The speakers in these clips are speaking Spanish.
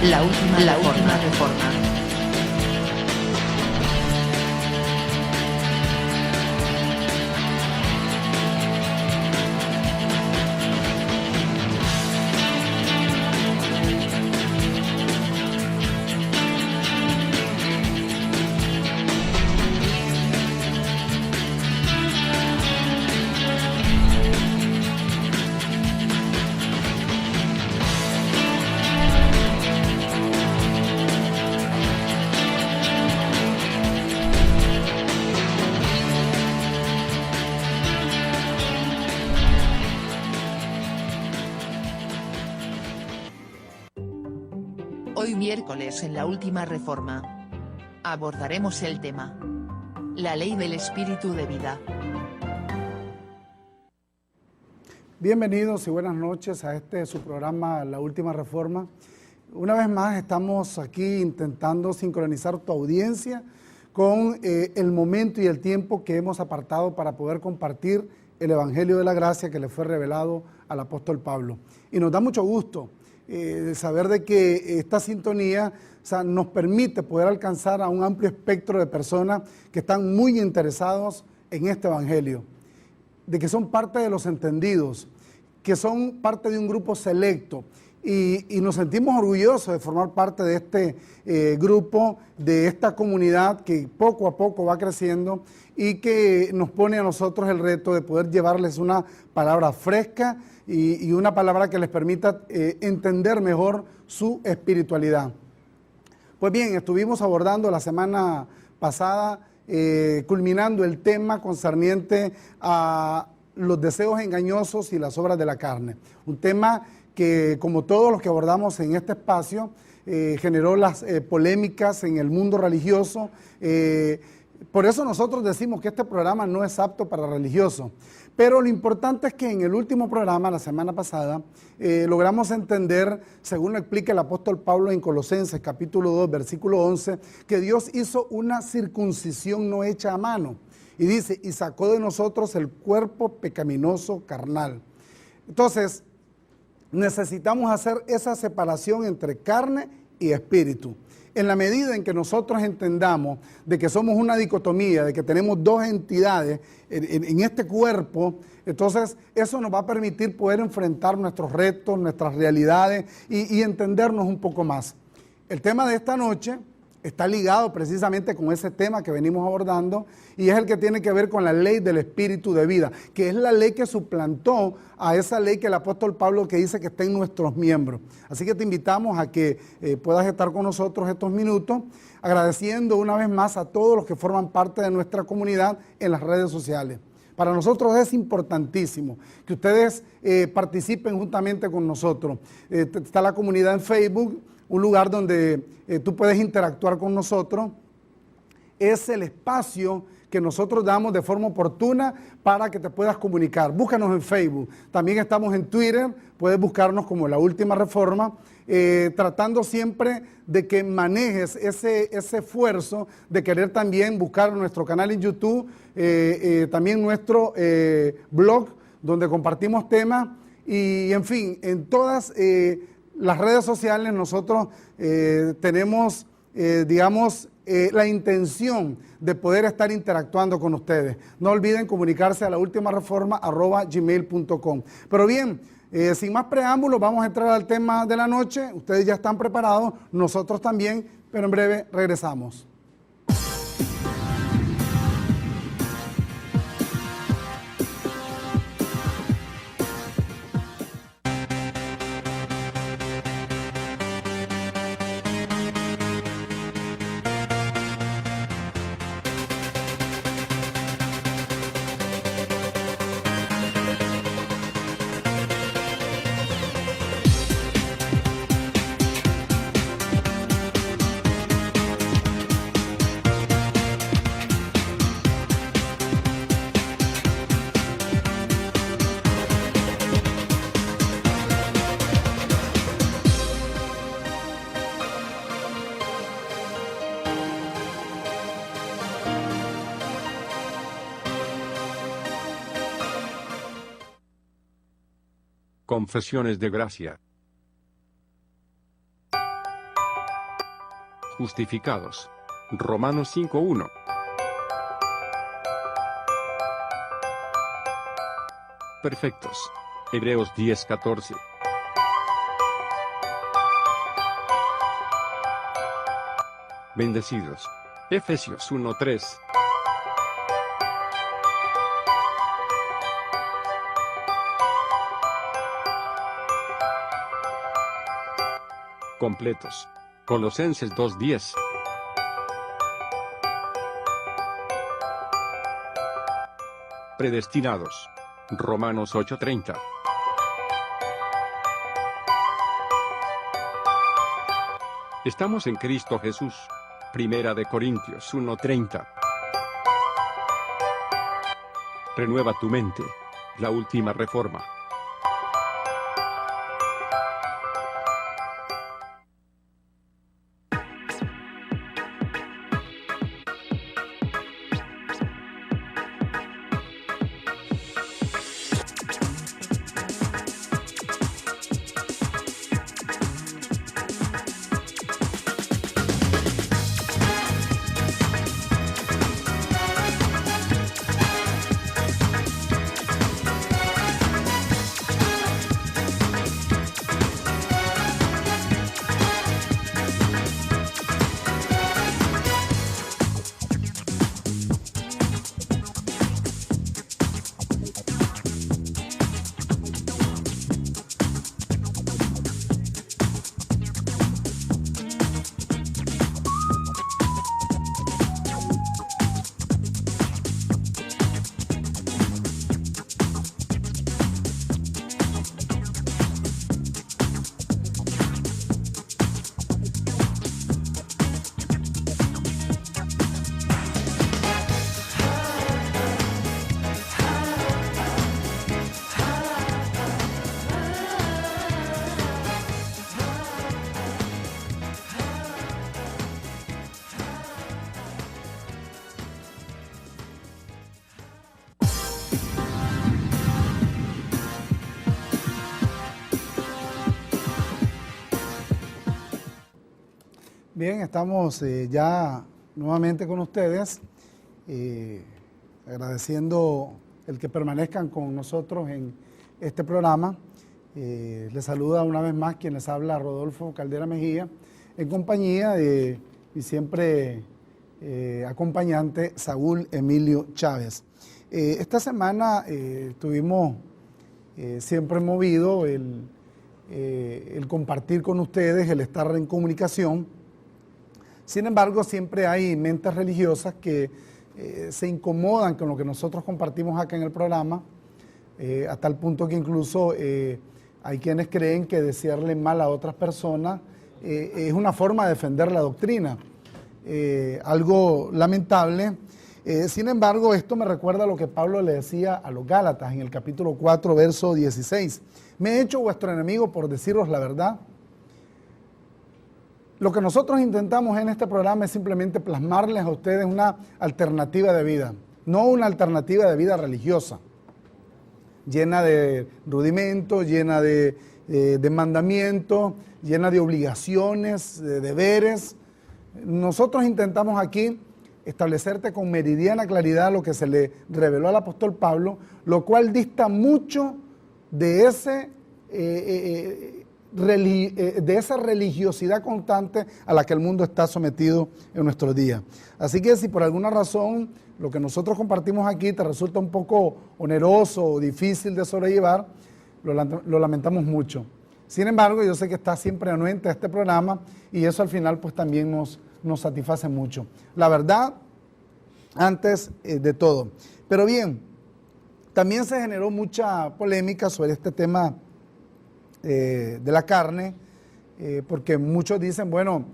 La última reforma. Hoy miércoles en la última reforma abordaremos el tema: la ley del espíritu de vida. Bienvenidos y buenas noches a su programa La Última Reforma. Una vez más estamos aquí intentando sincronizar tu audiencia con el momento y el tiempo que hemos apartado para poder compartir el Evangelio de la Gracia que le fue revelado al apóstol Pablo. Y nos da mucho gusto saber de que esta sintonía nos permite poder alcanzar a un amplio espectro de personas que están muy interesados en este Evangelio, de que son parte de los entendidos, que son parte de un grupo selecto, y nos sentimos orgullosos de formar parte de este grupo, de esta comunidad que poco a poco va creciendo y que nos pone a nosotros el reto de poder llevarles una palabra fresca y una palabra que les permita entender mejor su espiritualidad. Pues bien, estuvimos abordando la semana pasada, culminando el tema concerniente a los deseos engañosos y las obras de la carne. Un tema que, como todos los que abordamos en este espacio, generó las polémicas en el mundo religioso. Por eso nosotros decimos que este programa no es apto para religiosos. Pero lo importante es que en el último programa, la semana pasada, logramos entender, según lo explica el apóstol Pablo en Colosenses capítulo 2, versículo 11, que Dios hizo una circuncisión no hecha a mano. Y dice, y sacó de nosotros el cuerpo pecaminoso carnal. Entonces, necesitamos hacer esa separación entre carne y espíritu. En la medida en que nosotros entendamos de que somos una dicotomía, de que tenemos dos entidades en este cuerpo, entonces eso nos va a permitir poder enfrentar nuestros retos, nuestras realidades y entendernos un poco más. El tema de esta noche está ligado precisamente con ese tema que venimos abordando y es el que tiene que ver con la ley del espíritu de vida, que es la ley que suplantó a esa ley que el apóstol Pablo que dice que está en nuestros miembros. Así que te invitamos a que puedas estar con nosotros estos minutos, agradeciendo una vez más a todos los que forman parte de nuestra comunidad en las redes sociales. Para nosotros es importantísimo que ustedes participen juntamente con nosotros. Está la comunidad en Facebook, un lugar donde tú puedes interactuar con nosotros. Es el espacio que nosotros damos de forma oportuna para que te puedas comunicar. Búscanos en Facebook. También estamos en Twitter. Puedes buscarnos como La Última Reforma, tratando siempre de que manejes ese esfuerzo de querer también buscar nuestro canal en YouTube, también nuestro blog, donde compartimos temas y, en fin, en todas las redes sociales nosotros tenemos, la intención de poder estar interactuando con ustedes. No olviden comunicarse a laultimareforma@gmail.com. Pero bien, sin más preámbulos, vamos a entrar al tema de la noche. Ustedes ya están preparados, nosotros también, pero en breve regresamos. Confesiones de gracia. justificados. Romanos 5:1. Perfectos. Hebreos 10:14. Bendecidos. Efesios 1:3. Completos. Colosenses 2:10. Predestinados. Romanos 8:30. Estamos en Cristo Jesús. Primera de Corintios 1:30. Renueva tu mente. La última reforma. Bien, estamos ya nuevamente con ustedes, agradeciendo el que permanezcan con nosotros en este programa. Les saluda una vez más quien les habla, Rodolfo Caldera Mejía, en compañía de mi siempre acompañante Saúl Emilio Chávez. Esta semana tuvimos siempre movido el compartir con ustedes, el estar en comunicación. Sin embargo, siempre hay mentes religiosas que se incomodan con lo que nosotros compartimos acá en el programa, hasta el punto que incluso hay quienes creen que desearle mal a otras personas es una forma de defender la doctrina. Algo lamentable. Sin embargo, esto me recuerda a lo que Pablo le decía a los Gálatas en el capítulo 4, verso 16. Me he hecho vuestro enemigo por deciros la verdad. Lo que nosotros intentamos en este programa es simplemente plasmarles a ustedes una alternativa de vida, no una alternativa de vida religiosa, llena de rudimentos, llena de mandamientos, llena de obligaciones, de deberes. Nosotros intentamos aquí establecerte con meridiana claridad lo que se le reveló al apóstol Pablo, lo cual dista mucho de esa religiosidad constante a la que el mundo está sometido en nuestros días. Así que si por alguna razón lo que nosotros compartimos aquí te resulta un poco oneroso o difícil de sobrellevar, lo lamentamos mucho. Sin embargo, yo sé que estás siempre anuente a este programa y eso al final pues también nos satisface mucho. La verdad, antes de todo. Pero bien, también se generó mucha polémica sobre este tema de la carne, porque muchos dicen, bueno,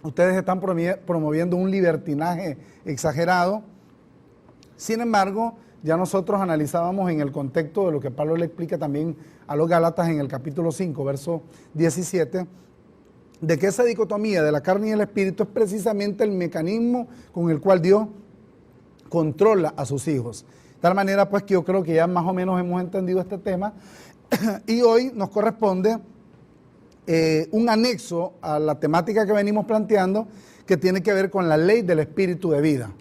ustedes están promoviendo un libertinaje exagerado. Sin embargo, ya nosotros analizábamos en el contexto de lo que Pablo le explica también a los Gálatas en el capítulo 5, verso 17, de que esa dicotomía de la carne y el espíritu es precisamente el mecanismo con el cual Dios controla a sus hijos. De tal manera pues que yo creo que ya más o menos hemos entendido este tema. Y hoy nos corresponde un anexo a la temática que venimos planteando, que tiene que ver con la ley del espíritu de vida.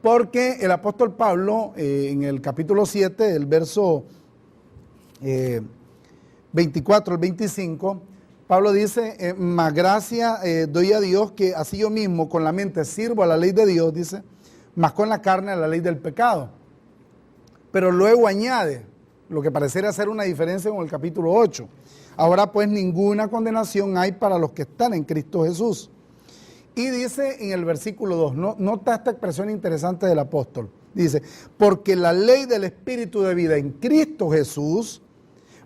Porque el apóstol Pablo, en el capítulo 7, el verso 24 al 25, Pablo dice, más gracia doy a Dios, que así yo mismo con la mente sirvo a la ley de Dios, dice, más con la carne a la ley del pecado. Pero luego añade, lo que pareciera ser una diferencia con el capítulo 8. Ahora pues ninguna condenación hay para los que están en Cristo Jesús. Y dice en el versículo 2, nota esta expresión interesante del apóstol. Dice, porque la ley del espíritu de vida en Cristo Jesús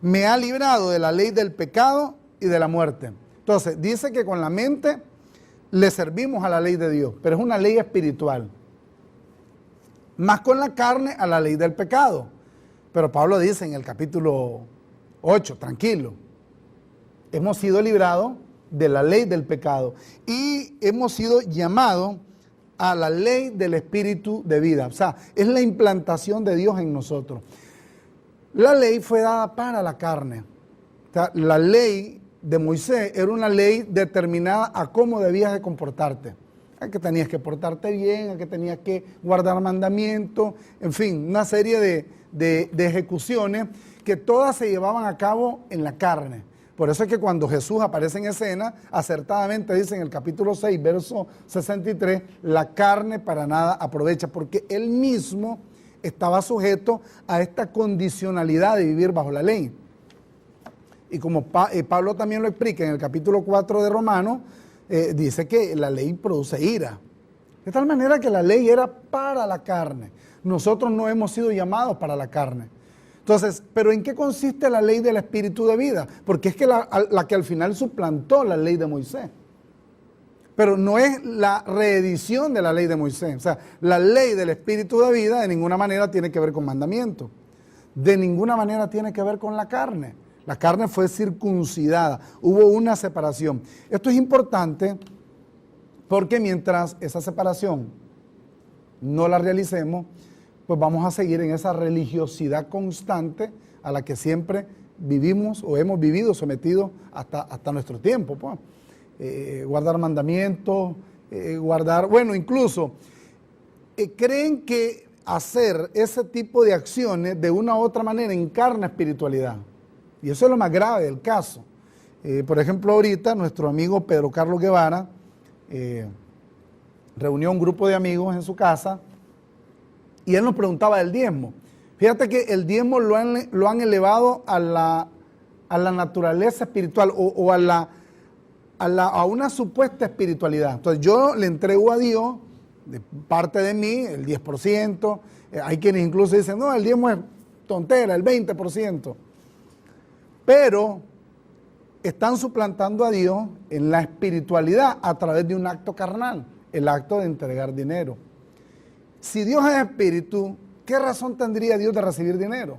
me ha librado de la ley del pecado y de la muerte. Entonces, dice que con la mente le servimos a la ley de Dios, pero es una ley espiritual. Más con la carne a la ley del pecado. Pero Pablo dice en el capítulo 8, tranquilo, hemos sido librados de la ley del pecado y hemos sido llamados a la ley del espíritu de vida. O sea, es la implantación de Dios en nosotros. La ley fue dada para la carne. O sea, la ley de Moisés era una ley determinada a cómo debías de comportarte. A que tenías que portarte bien, a que tenías que guardar mandamientos, en fin, una serie de ejecuciones que todas se llevaban a cabo en la carne. Por eso es que cuando Jesús aparece en escena, acertadamente dice en el capítulo 6, verso 63, la carne para nada aprovecha, porque él mismo estaba sujeto a esta condicionalidad de vivir bajo la ley. Y como Pablo también lo explica en el capítulo 4 de Romanos, dice que la ley produce ira. De tal manera que la ley era para la carne. Nosotros no hemos sido llamados para la carne. Entonces, ¿pero en qué consiste la ley del espíritu de vida? Porque es que la que al final suplantó la ley de Moisés. Pero no es la reedición de la ley de Moisés. O sea, la ley del espíritu de vida de ninguna manera tiene que ver con mandamientos. De ninguna manera tiene que ver con la carne. La carne fue circuncidada. Hubo una separación. Esto es importante porque mientras esa separación no la realicemos, pues vamos a seguir en esa religiosidad constante a la que siempre vivimos o hemos vivido sometidos hasta nuestro tiempo. Pues. Guardar mandamientos, bueno, incluso creen que hacer ese tipo de acciones de una u otra manera encarna espiritualidad. Y eso es lo más grave del caso. Por ejemplo, ahorita nuestro amigo Pedro Carlos Guevara reunió un grupo de amigos en su casa y él nos preguntaba del diezmo. Fíjate que el diezmo lo han elevado a la naturaleza espiritual o a una supuesta espiritualidad. Entonces yo le entrego a Dios, de parte de mí, el 10%. Hay quienes incluso dicen, no, el diezmo es tontera, el 20%. Pero están suplantando a Dios en la espiritualidad a través de un acto carnal, el acto de entregar dinero. Si Dios es espíritu, ¿qué razón tendría Dios de recibir dinero?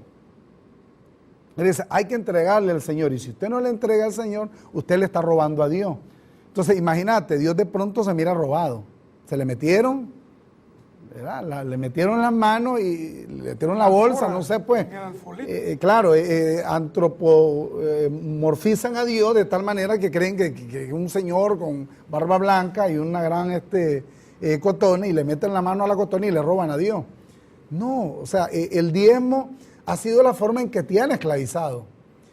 Él dice, hay que entregarle al Señor, y si usted no le entrega al Señor, usted le está robando a Dios. Entonces, imagínate, Dios de pronto se mira robado. Se le metieron, ¿verdad? Le metieron las manos y le metieron la bolsa, no sé, pues. Claro, antropomorfizan a Dios de tal manera que creen que un señor con barba blanca y una gran cotona, y le meten la mano a la cotona y le roban a Dios. No, o sea, el diezmo ha sido la forma en que te han esclavizado,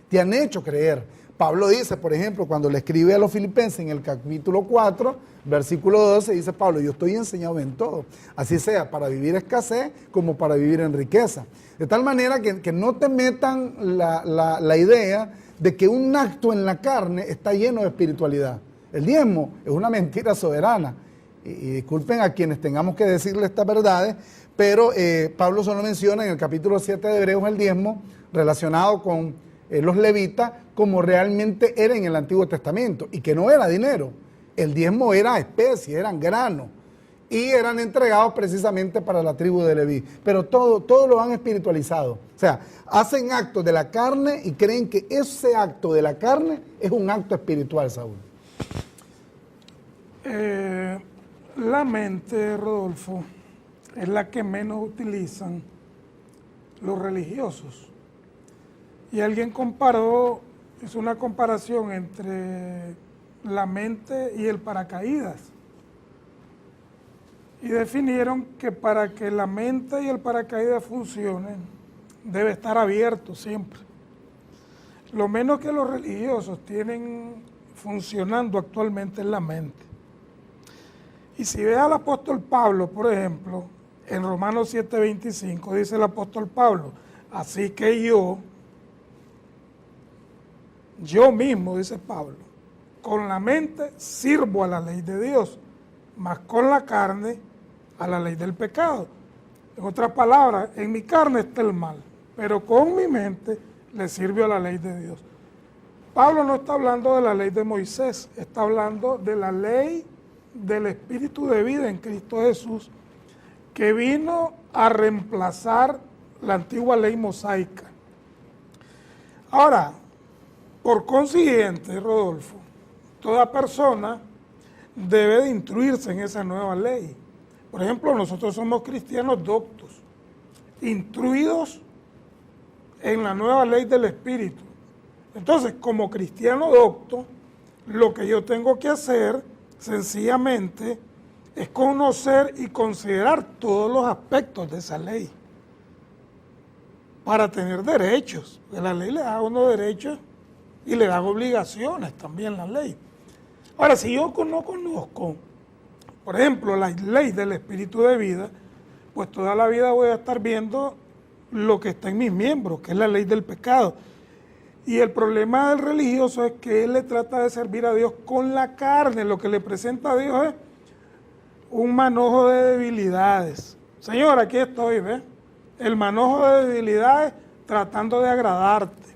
te han hecho creer. Pablo dice, por ejemplo, cuando le escribe a los filipenses en el capítulo 4, versículo 12, dice Pablo, yo estoy enseñado en todo, así sea para vivir escasez como para vivir en riqueza. De tal manera que no te metan la idea de que un acto en la carne está lleno de espiritualidad. El diezmo es una mentira soberana. Y disculpen a quienes tengamos que decirle estas verdades, pero Pablo solo menciona en el capítulo 7 de Hebreos el diezmo relacionado con los levitas como realmente era en el Antiguo Testamento, y que no era dinero. El diezmo era especie, eran granos, y eran entregados precisamente para la tribu de Leví. Pero todo lo han espiritualizado. O sea, hacen actos de la carne y creen que ese acto de la carne es un acto espiritual, Saúl. La mente, Rodolfo, es la que menos utilizan los religiosos. Y alguien comparó hizo una comparación entre la mente y el paracaídas. Y definieron que para que la mente y el paracaídas funcionen, debe estar abierto siempre. Lo menos que los religiosos tienen funcionando actualmente es la mente. Y si ves al apóstol Pablo, por ejemplo, en Romanos 7:25, dice el apóstol Pablo, así que yo mismo, dice Pablo, con la mente sirvo a la ley de Dios, mas con la carne a la ley del pecado. En otras palabras, en mi carne está el mal, pero con mi mente le sirvo a la ley de Dios. Pablo no está hablando de la ley de Moisés, está hablando de la ley del Espíritu de vida en Cristo Jesús, que vino a reemplazar la antigua ley mosaica. Ahora, por consiguiente, Rodolfo, toda persona debe de instruirse en esa nueva ley. Por ejemplo, nosotros somos cristianos doctos, instruidos en la nueva ley del Espíritu. Entonces, como cristiano docto, lo que yo tengo que hacer, sencillamente, es conocer y considerar todos los aspectos de esa ley para tener derechos. Porque la ley le da a uno derechos y le dan obligaciones también la ley. Ahora, si yo no conozco, por ejemplo, la ley del Espíritu de vida, pues toda la vida voy a estar viendo lo que está en mis miembros, que es la ley del pecado. Y el problema del religioso es que él le trata de servir a Dios con la carne. Lo que le presenta a Dios es un manojo de debilidades. Señor, aquí estoy, ¿ves? El manojo de debilidades tratando de agradarte.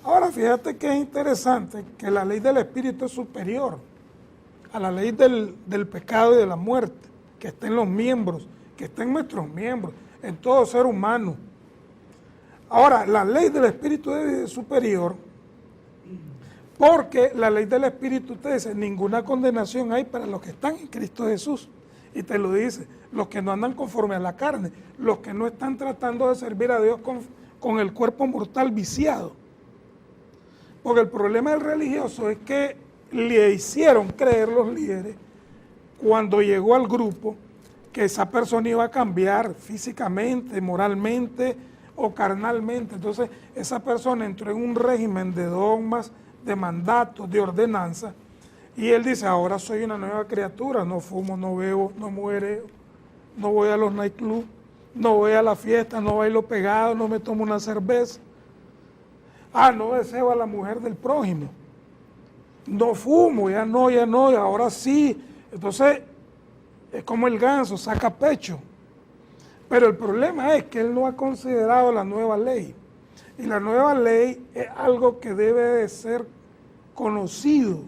Ahora, fíjate que es interesante que la ley del Espíritu es superior a la ley del pecado y de la muerte, que está en los miembros, que está en nuestros miembros, en todo ser humano. Ahora, la ley del Espíritu es superior porque la ley del Espíritu te dice, ninguna condenación hay para los que están en Cristo Jesús. Y te lo dice, los que no andan conforme a la carne, los que no están tratando de servir a Dios con el cuerpo mortal viciado. Porque el problema del religioso es que le hicieron creer los líderes, cuando llegó al grupo, que esa persona iba a cambiar físicamente, moralmente o carnalmente. Entonces esa persona entró en un régimen de dogmas, de mandatos, de ordenanza, y él dice, ahora soy una nueva criatura, no fumo, no bebo, no muero, no voy a los nightclubs, no voy a la fiesta, no bailo pegado, no me tomo una cerveza. No deseo a la mujer del prójimo, no fumo, ya no, y ahora sí. Entonces es como el ganso, saca pecho. Pero el problema es que él no ha considerado la nueva ley. Y la nueva ley es algo que debe de ser conocido.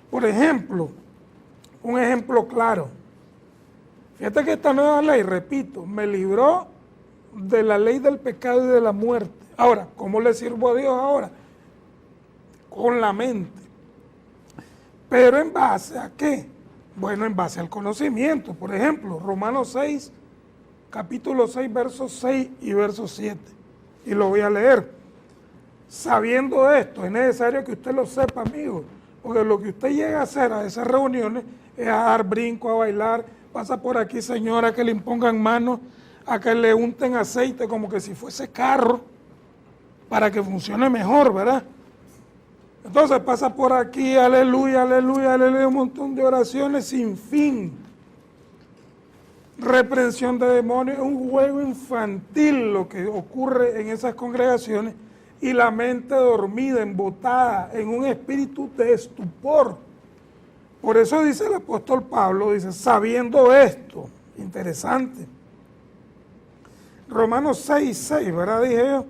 Por ejemplo, un ejemplo claro. Fíjate que esta nueva ley, repito, me libró de la ley del pecado y de la muerte. Ahora, ¿cómo le sirvo a Dios ahora? Con la mente. ¿Pero en base a qué? Bueno, en base al conocimiento. Por ejemplo, Romanos 6, capítulo 6, versos 6 y verso 7. Y lo voy a leer. Sabiendo esto, es necesario que usted lo sepa, amigo, porque lo que usted llega a hacer a esas reuniones es a dar brinco, a bailar, pasa por aquí, señora, que le impongan manos, a que le unten aceite como que si fuese carro, para que funcione mejor, ¿verdad? Entonces pasa por aquí, aleluya, aleluya, aleluya, un montón de oraciones sin fin. Reprensión de demonios, es un juego infantil lo que ocurre en esas congregaciones, y la mente dormida, embotada en un espíritu de estupor. Por eso dice el apóstol Pablo, dice, sabiendo esto, interesante. Romanos 6, 6, ¿verdad? Dije yo,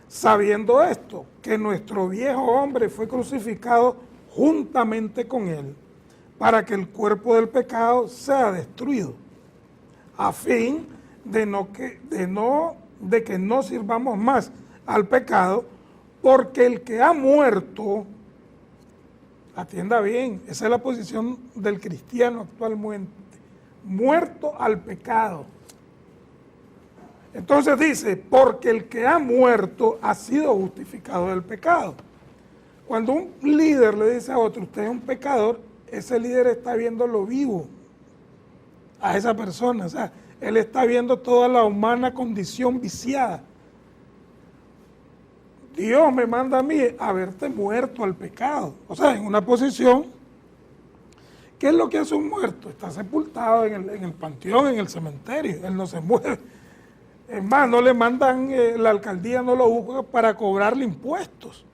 sabiendo esto, que nuestro viejo hombre fue crucificado juntamente con él, para que el cuerpo del pecado sea destruido, a fin de que no sirvamos más al pecado, porque el que ha muerto, atienda bien, esa es la posición del cristiano actualmente, muerto al pecado. Entonces dice, porque el que ha muerto ha sido justificado del pecado. Cuando un líder le dice a otro, usted es un pecador, ese líder está viendo lo vivo a esa persona. O sea, él está viendo toda la humana condición viciada. Dios me manda a mí a verte muerto al pecado. O sea, en una posición, ¿qué es lo que hace un muerto? Está sepultado en el panteón, en el cementerio, él no se mueve. Es más, no le mandan, la alcaldía no lo busca para cobrarle impuestos.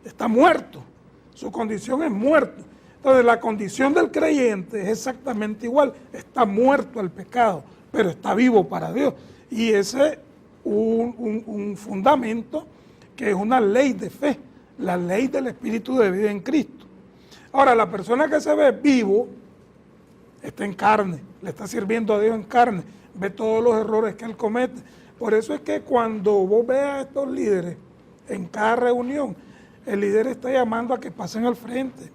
Está muerto, su condición es muerto. Entonces la condición del creyente es exactamente igual, está muerto al pecado, pero está vivo para Dios. Y ese es un fundamento que es una ley de fe, la ley del Espíritu de vida en Cristo. Ahora, la persona que se ve vivo está en carne, le está sirviendo a Dios en carne, ve todos los errores que él comete. Por eso es que cuando vos veas a estos líderes en cada reunión, el líder está llamando a que pasen al frente,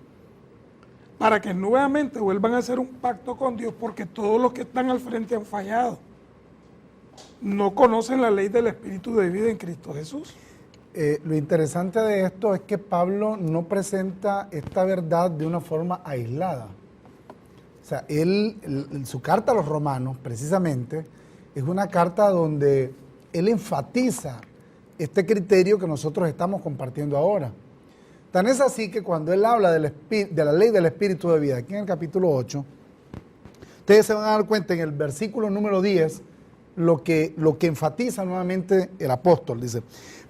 para que nuevamente vuelvan a hacer un pacto con Dios, porque todos los que están al frente han fallado. No conocen la ley del Espíritu de vida en Cristo Jesús. Lo interesante de esto es que Pablo no presenta esta verdad de una forma aislada. O sea, en su carta a los romanos, precisamente, es una carta donde él enfatiza este criterio que nosotros estamos compartiendo ahora. Tan es así que cuando él habla de la ley del Espíritu de vida, aquí en el capítulo 8, ustedes se van a dar cuenta en el versículo número 10, lo que enfatiza nuevamente el apóstol, dice: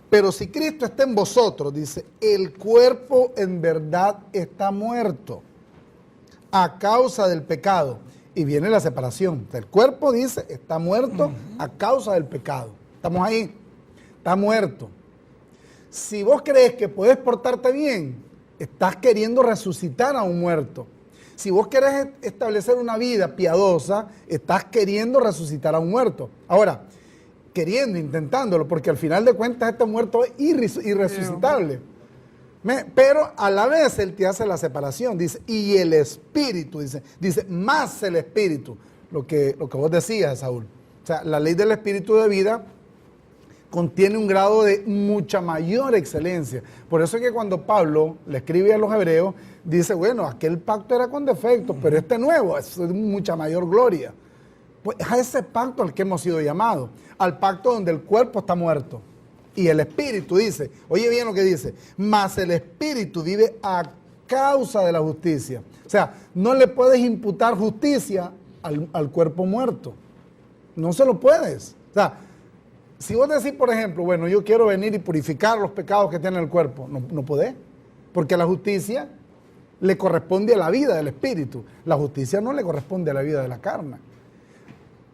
pero si Cristo está en vosotros, dice, el cuerpo en verdad está muerto a causa del pecado. Y viene la separación. El cuerpo, dice, está muerto a causa del pecado. Estamos ahí. Está muerto. Si vos crees que puedes portarte bien, estás queriendo resucitar a un muerto. Si vos querés establecer una vida piadosa, estás queriendo resucitar a un muerto. Ahora, queriendo, intentándolo, porque al final de cuentas este muerto es irresucitable. Pero a la vez él te hace la separación, dice, y el espíritu, dice, más el espíritu, lo que vos decías, Saúl. O sea, la ley del espíritu de vida contiene un grado de mucha mayor excelencia. Por eso es que cuando Pablo le escribe a los hebreos, dice, bueno, aquel pacto era con defectos, pero este nuevo es de mucha mayor gloria. Pues a ese pacto al que hemos sido llamados, al pacto donde el cuerpo está muerto. Y el espíritu dice, oye bien lo que dice, mas el espíritu vive a causa de la justicia. O sea, no le puedes imputar justicia al cuerpo muerto. No se lo puedes. O sea, si vos decís, por ejemplo, bueno, yo quiero venir y purificar los pecados que tiene el cuerpo, no podés. Porque la justicia le corresponde a la vida del espíritu. La justicia no le corresponde a la vida de la carne.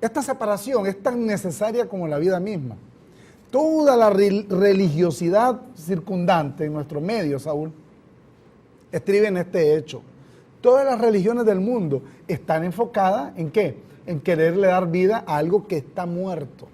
Esta separación es tan necesaria como la vida misma. Toda la religiosidad circundante en nuestro medio, Saúl, estriba en este hecho. Todas las religiones del mundo están enfocadas ¿en qué? En quererle dar vida a algo que está muerto.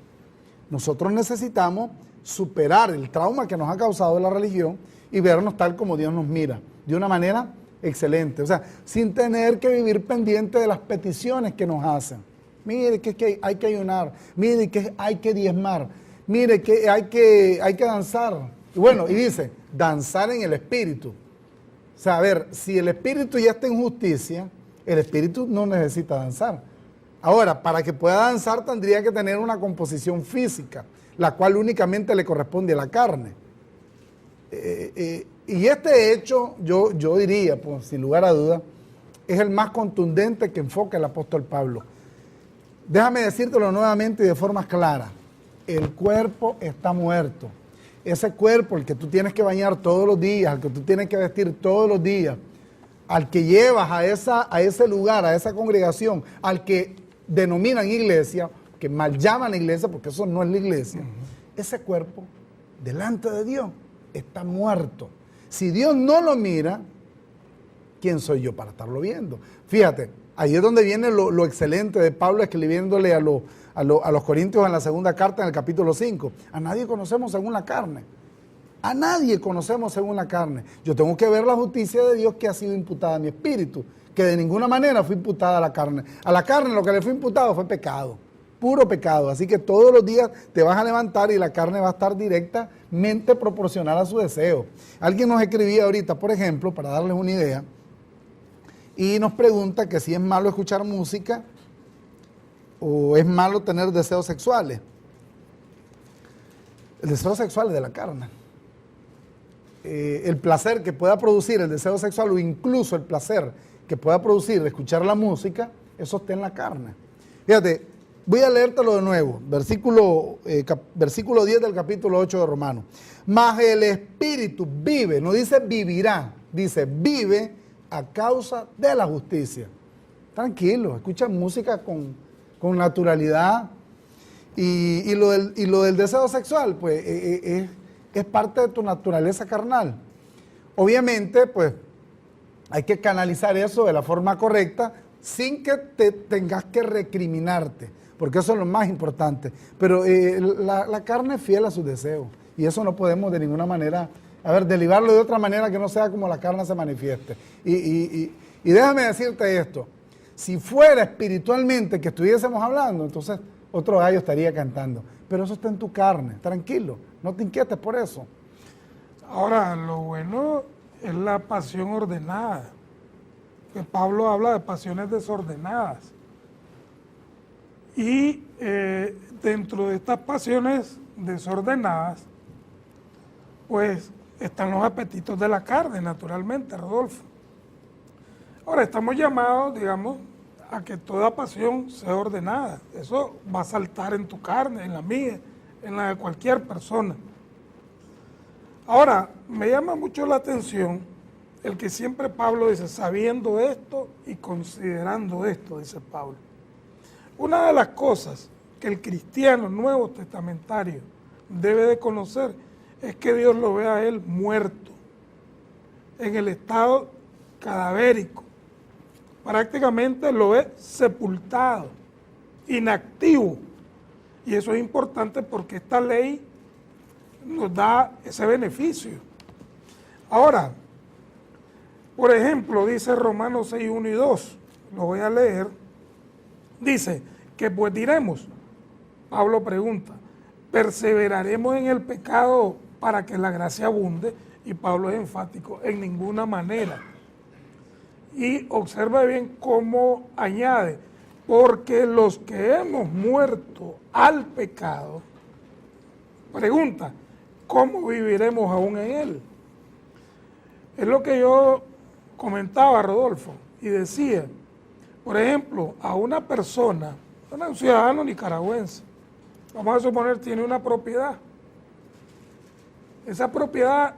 Nosotros necesitamos superar el trauma que nos ha causado la religión y vernos tal como Dios nos mira, de una manera excelente. O sea, sin tener que vivir pendiente de las peticiones que nos hacen. Mire que hay que ayunar, mire que hay que diezmar, mire que hay que danzar. Y bueno, y dice, danzar en el espíritu. O sea, a ver, si el espíritu ya está en justicia, el espíritu no necesita danzar. Ahora, para que pueda danzar tendría que tener una composición física, la cual únicamente le corresponde a la carne. Y este hecho, yo diría, pues, sin lugar a duda, es el más contundente que enfoca el apóstol Pablo. Déjame decírtelo nuevamente y de forma clara. El cuerpo está muerto. Ese cuerpo, el que tú tienes que bañar todos los días, al que tú tienes que vestir todos los días, al que llevas a ese lugar, a esa congregación, al que denominan iglesia, que mal llaman iglesia, porque eso no es la iglesia, ese cuerpo, delante de Dios, está muerto. Si Dios no lo mira, ¿quién soy yo para estarlo viendo? Fíjate, ahí es donde viene lo excelente de Pablo escribiéndole a los Corintios en la segunda carta, en el capítulo 5. A nadie conocemos según la carne. A nadie conocemos según la carne. Yo tengo que ver la justicia de Dios que ha sido imputada a mi espíritu, que de ninguna manera fue imputada a la carne. A la carne lo que le fue imputado fue pecado, puro pecado. Así que todos los días te vas a levantar y la carne va a estar directa mente proporcional a su deseo. Alguien nos escribía ahorita, por ejemplo, para darles una idea, y nos pregunta que si es malo escuchar música o es malo tener deseos sexuales. El deseo sexual es de la carne. El placer que pueda producir el deseo sexual o incluso el placer que pueda producir escuchar la música, eso está en la carne. Fíjate, voy a leértelo de nuevo, versículo 10 del capítulo 8 de Romanos. Mas el Espíritu vive, no dice vivirá, dice vive a causa de la justicia. Tranquilo, escucha música con naturalidad. Y lo del deseo sexual, pues es parte de tu naturaleza carnal. Obviamente, pues hay que canalizar eso de la forma correcta sin que te tengas que recriminarte, porque eso es lo más importante. Pero la carne es fiel a sus deseos y eso no podemos de ninguna manera, derivarlo de otra manera que no sea como la carne se manifieste. Y déjame decirte esto, si fuera espiritualmente que estuviésemos hablando, entonces otro gallo estaría cantando, pero eso está en tu carne, tranquilo, no te inquietes por eso. Ahora, lo bueno es la pasión ordenada, que Pablo habla de pasiones desordenadas. Y dentro de estas pasiones desordenadas, pues están los apetitos de la carne, naturalmente, Rodolfo. Ahora, estamos llamados, digamos, a que toda pasión sea ordenada. Eso va a saltar en tu carne, en la mía, en la de cualquier persona. Ahora, me llama mucho la atención el que siempre Pablo dice, sabiendo esto y considerando esto, dice Pablo. Una de las cosas que el cristiano nuevo testamentario debe de conocer es que Dios lo ve a él muerto, en el estado cadavérico. Prácticamente lo ve sepultado, inactivo. Y eso es importante porque esta ley nos da ese beneficio. Ahora, por ejemplo, dice Romanos 6, 1 y 2, lo voy a leer, dice, que pues diremos, Pablo pregunta, ¿perseveraremos en el pecado para que la gracia abunde? Y Pablo es enfático, en ninguna manera. Y observa bien cómo añade, porque los que hemos muerto al pecado, pregunta, ¿cómo viviremos aún en él? Es lo que yo comentaba, Rodolfo, y decía, por ejemplo, a una persona, un ciudadano nicaragüense, vamos a suponer tiene una propiedad, esa propiedad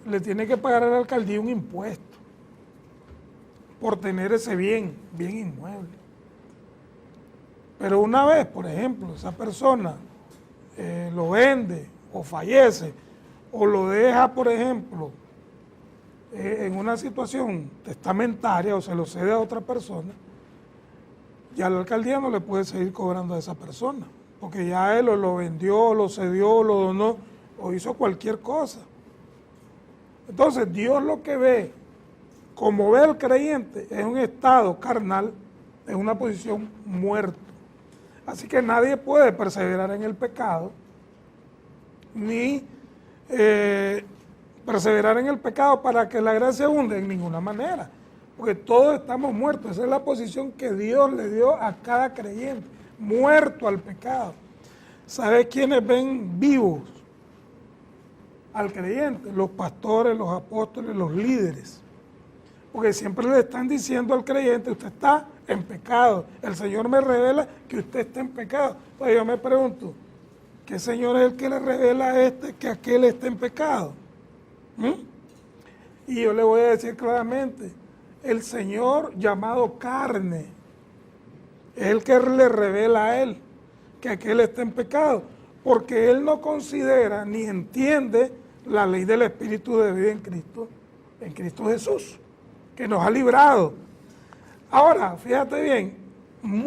le tiene que pagar a la alcaldía un impuesto por tener ese bien inmueble. Pero una vez, por ejemplo, esa persona lo vende o fallece o lo deja, por ejemplo, en una situación testamentaria o se lo cede a otra persona, ya la alcaldía no le puede seguir cobrando a esa persona, porque ya él o lo vendió, o lo cedió, o lo donó, o hizo cualquier cosa. Entonces Dios lo que ve, como ve el creyente, es un estado carnal, es una posición muerta. Así que nadie puede perseverar en el pecado, ni perseverar en el pecado para que la gracia abunde en ninguna manera, porque todos estamos muertos. Esa es la posición que Dios le dio a cada creyente, muerto al pecado. ¿Sabe quiénes ven vivos al creyente? Los pastores, los apóstoles, los líderes. Porque siempre le están diciendo al creyente, usted está en pecado. El Señor me revela que usted está en pecado. Entonces yo me pregunto, ¿qué Señor es el que le revela a este que aquel está en pecado? Y yo le voy a decir claramente, el Señor llamado carne es el que le revela a él que aquel está en pecado, porque él no considera ni entiende la ley del Espíritu de vida en Cristo Jesús, que nos ha librado. Ahora, fíjate bien,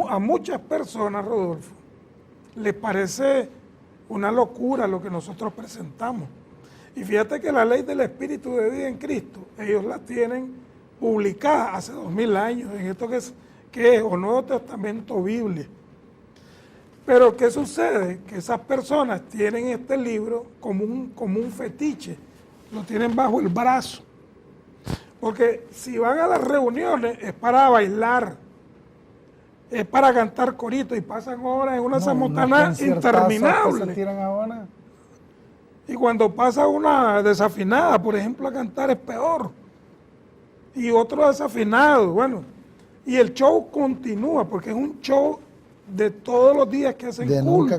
a muchas personas, Rodolfo, les parece una locura lo que nosotros presentamos. Y fíjate que la ley del Espíritu de vida en Cristo, ellos la tienen publicada hace 2000 años, en esto que es o Nuevo Testamento, Biblia. Pero ¿qué sucede? Que esas personas tienen este libro como un fetiche, lo tienen bajo el brazo. Porque si van a las reuniones es para bailar, es para cantar corito y pasan horas en una zamotana interminable. Se tiran ahora. Y cuando pasa una desafinada, por ejemplo, a cantar es peor. Y otro desafinado, bueno. Y el show continúa, porque es un show de todos los días que hacen culto,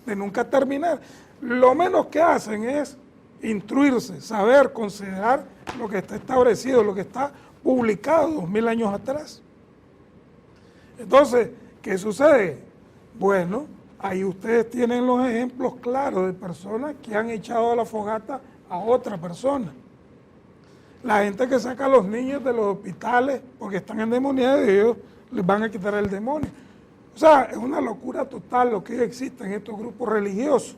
de nunca terminar. Lo menos que hacen es instruirse, saber, considerar lo que está establecido, lo que está publicado 2000 años atrás. Entonces, ¿qué sucede? Bueno, ahí ustedes tienen los ejemplos claros de personas que han echado a la fogata a otra persona. La gente que saca a los niños de los hospitales porque están endemoniados y ellos les van a quitar el demonio. O sea, es una locura total lo que existe en estos grupos religiosos.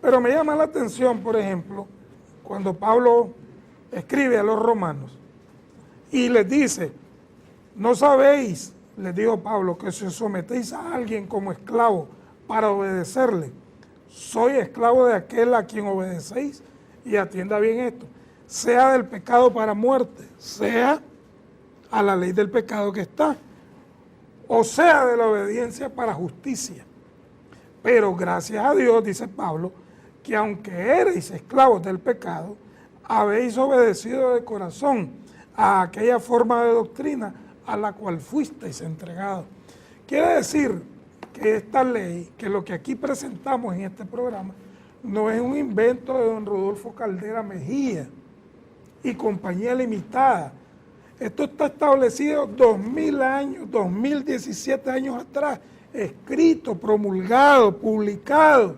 Pero me llama la atención, por ejemplo, cuando Pablo escribe a los romanos y les dice, no sabéis, les dijo Pablo, que si os sometéis a alguien como esclavo para obedecerle, soy esclavo de aquel a quien obedecéis, y atienda bien esto, sea del pecado para muerte, sea a la ley del pecado que está, o sea de la obediencia para justicia. Pero gracias a Dios, dice Pablo, que aunque erais esclavos del pecado, habéis obedecido de corazón a aquella forma de doctrina a la cual fuisteis entregados. Quiere decir que esta ley, que lo que aquí presentamos en este programa, no es un invento de don Rodolfo Caldera Mejía y compañía limitada. Esto está establecido 2000 años, 2017 años atrás, escrito, promulgado, publicado,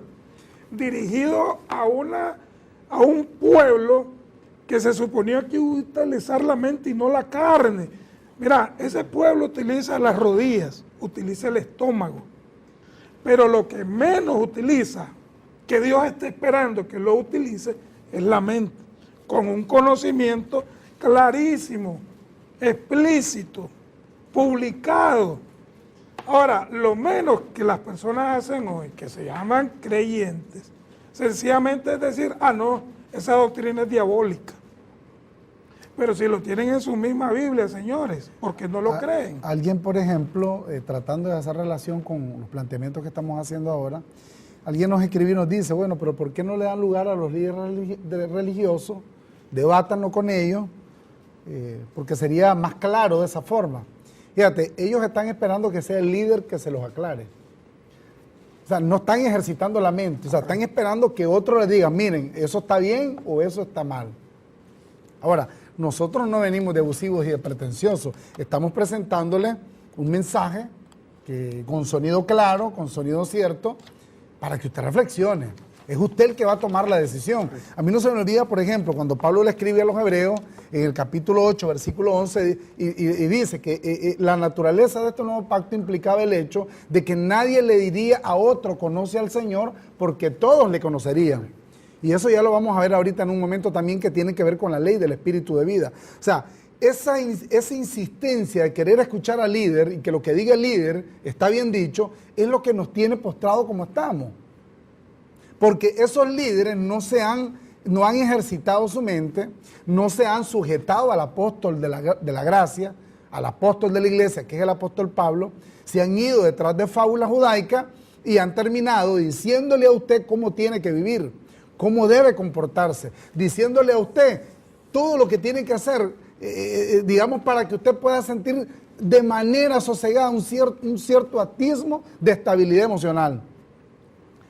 dirigido a un pueblo que se suponía que iba a utilizar la mente y no la carne. Mira, ese pueblo utiliza las rodillas, utiliza el estómago, pero lo que menos utiliza, que Dios está esperando que lo utilice, es la mente, con un conocimiento clarísimo, explícito, publicado. Ahora, lo menos que las personas hacen hoy, que se llaman creyentes, sencillamente es decir, no, esa doctrina es diabólica. Pero si lo tienen en su misma Biblia, señores, porque no lo creen. Alguien, por ejemplo, tratando de hacer relación con los planteamientos que estamos haciendo ahora, alguien nos escribe y nos dice, bueno, pero ¿por qué no le dan lugar a los líderes religiosos? Debátanlo con ellos, porque sería más claro de esa forma. Fíjate, ellos están esperando que sea el líder que se los aclare. O sea, no están ejercitando la mente, o sea, están esperando que otro les diga, miren, eso está bien o eso está mal. Ahora, nosotros no venimos de abusivos y de pretenciosos, estamos presentándole un mensaje que, con sonido claro, con sonido cierto, para que usted reflexione. Es usted el que va a tomar la decisión. A mí no se me olvida, por ejemplo, cuando Pablo le escribe a los hebreos, en el capítulo 8, versículo 11, y dice que la naturaleza de este nuevo pacto implicaba el hecho de que nadie le diría a otro, conoce al Señor, porque todos le conocerían. Y eso ya lo vamos a ver ahorita en un momento también que tiene que ver con la ley del espíritu de vida. O sea, esa insistencia de querer escuchar al líder y que lo que diga el líder está bien dicho, es lo que nos tiene postrado como estamos. Porque esos líderes no han ejercitado su mente, no se han sujetado al apóstol de la gracia, al apóstol de la iglesia, que es el apóstol Pablo, se han ido detrás de fábulas judaicas y han terminado diciéndole a usted cómo tiene que vivir, cómo debe comportarse, diciéndole a usted todo lo que tiene que hacer, digamos, para que usted pueda sentir de manera sosegada un cierto atismo de estabilidad emocional.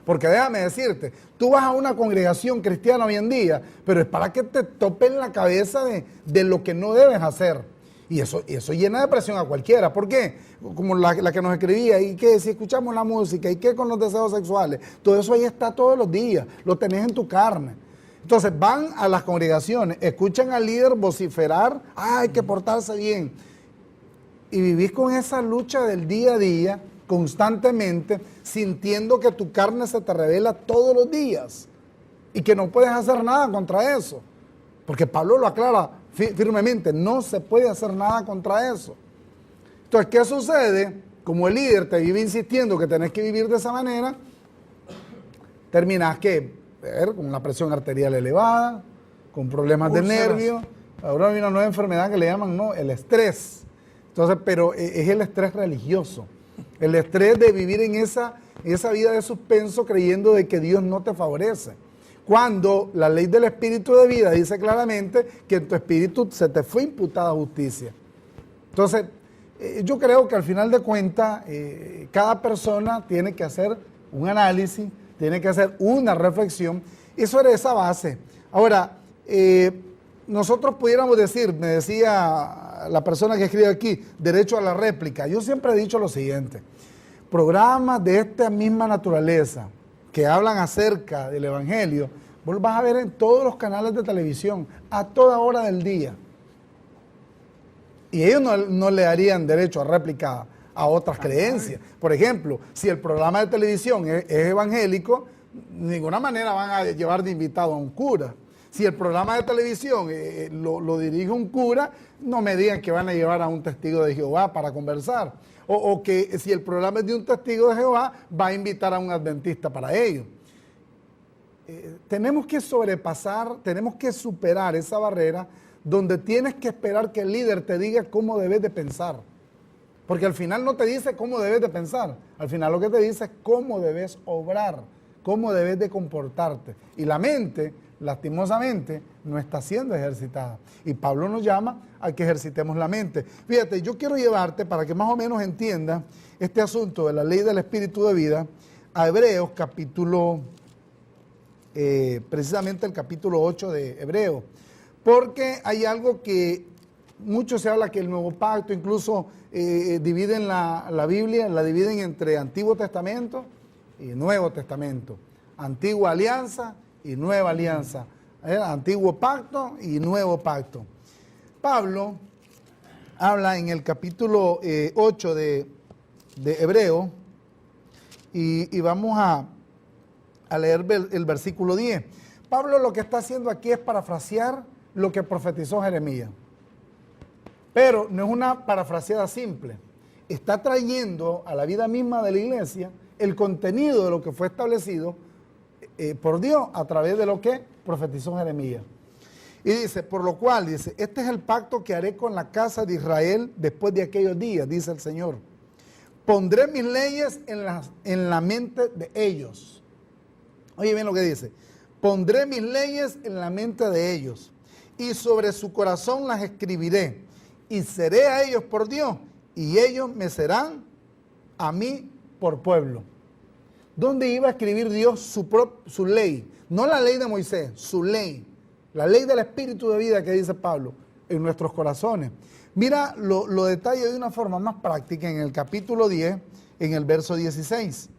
Porque déjame decirte, tú vas a una congregación cristiana hoy en día, pero es para que te topen la cabeza de lo que no debes hacer. Y eso llena de presión a cualquiera. ¿Por qué? Como la que nos escribía, y que si escuchamos la música, y qué con los deseos sexuales, todo eso ahí está todos los días, lo tenés en tu carne. Entonces van a las congregaciones, escuchan al líder vociferar, hay que portarse bien. Y vivís con esa lucha del día a día, constantemente, sintiendo que tu carne se te revela todos los días y que no puedes hacer nada contra eso. Porque Pablo lo aclara firmemente, no se puede hacer nada contra eso. Entonces, ¿qué sucede? como el líder te vive insistiendo que tenés que vivir de esa manera, terminás con una presión arterial elevada, con problemas de nervios. Ahora hay una nueva enfermedad que le llaman el estrés. Entonces, pero es el estrés religioso, el estrés de vivir en esa vida de suspenso creyendo de que Dios no te favorece. Cuando la ley del espíritu de vida dice claramente que en tu espíritu se te fue imputada justicia. Entonces, yo creo que al final de cuentas, cada persona tiene que hacer un análisis, tiene que hacer una reflexión, y sobre esa base. Ahora, nosotros pudiéramos decir, me decía la persona que escribe aquí, derecho a la réplica. Yo siempre he dicho lo siguiente: programas de esta misma naturaleza que hablan acerca del Evangelio, vos lo vas a ver en todos los canales de televisión, a toda hora del día. Y ellos no le darían derecho a réplica a otras creencias. Por ejemplo, si el programa de televisión es evangélico, de ninguna manera van a llevar de invitado a un cura. Si el programa de televisión lo dirige un cura, no me digan que van a llevar a un testigo de Jehová para conversar. O que si el programa es de un testigo de Jehová, va a invitar a un adventista para ello. Tenemos que sobrepasar, tenemos que superar esa barrera donde tienes que esperar que el líder te diga cómo debes de pensar. Porque al final no te dice cómo debes de pensar, al final lo que te dice es cómo debes obrar, cómo debes de comportarte. Y la mente, lastimosamente, no está siendo ejercitada. Y Pablo nos llama a que ejercitemos la mente. Fíjate, yo quiero llevarte, para que más o menos entiendas este asunto de la ley del espíritu de vida, a Hebreos capítulo, precisamente el capítulo 8 de Hebreos. Porque hay algo que mucho se habla, que el Nuevo Pacto incluso dividen la Biblia, la dividen entre Antiguo Testamento y Nuevo Testamento. Antigua Alianza y Nueva Alianza. Antiguo Pacto y Nuevo Pacto. Pablo habla en el capítulo 8 de Hebreo y vamos a leer el versículo 10. Pablo lo que está haciendo aquí es parafrasear lo que profetizó Jeremías. Pero no es una parafraseada simple. Está trayendo a la vida misma de la iglesia el contenido de lo que fue establecido por Dios a través de lo que profetizó Jeremías. Y dice, por lo cual, dice, este es el pacto que haré con la casa de Israel después de aquellos días, dice el Señor. Pondré mis leyes en la mente de ellos. Oye bien lo que dice. Pondré mis leyes en la mente de ellos y sobre su corazón las escribiré y seré a ellos por Dios y ellos me serán a mí por pueblo. ¿Dónde iba a escribir Dios su ley? No la ley de Moisés, su ley. La ley del espíritu de vida que dice Pablo en nuestros corazones. Mira, lo detalla de una forma más práctica en el capítulo 10, en el verso 16.